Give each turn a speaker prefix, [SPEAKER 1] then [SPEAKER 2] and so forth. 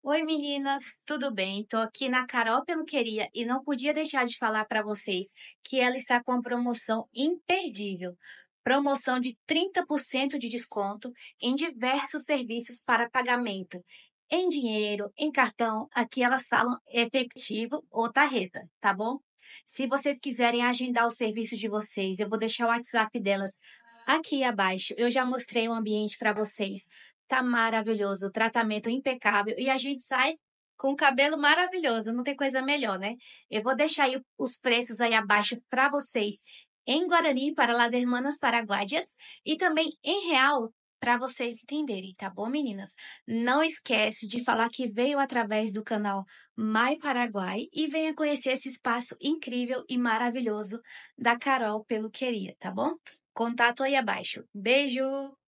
[SPEAKER 1] Oi meninas, tudo bem? Tô aqui na Carol Peluqueria e não podia deixar de falar para vocês que ela está com uma promoção imperdível. Promoção de 30% de desconto em diversos serviços para pagamento. Em dinheiro, em cartão, aqui elas falam efetivo ou tarreta, tá bom? Se vocês quiserem agendar o serviço de vocês, eu vou deixar o WhatsApp delas aqui abaixo. Eu já mostrei o ambiente para vocês. Tá maravilhoso, o tratamento impecável e a gente sai com o cabelo maravilhoso, não tem coisa melhor, né? Eu vou deixar aí os preços aí abaixo para vocês em Guarani para Las Hermanas Paraguaias e também em real para vocês entenderem, tá bom, meninas? Não esquece de falar que veio através do canal My Paraguai e venha conhecer esse espaço incrível e maravilhoso da Carol Peluqueria, tá bom? Contato aí abaixo. Beijo!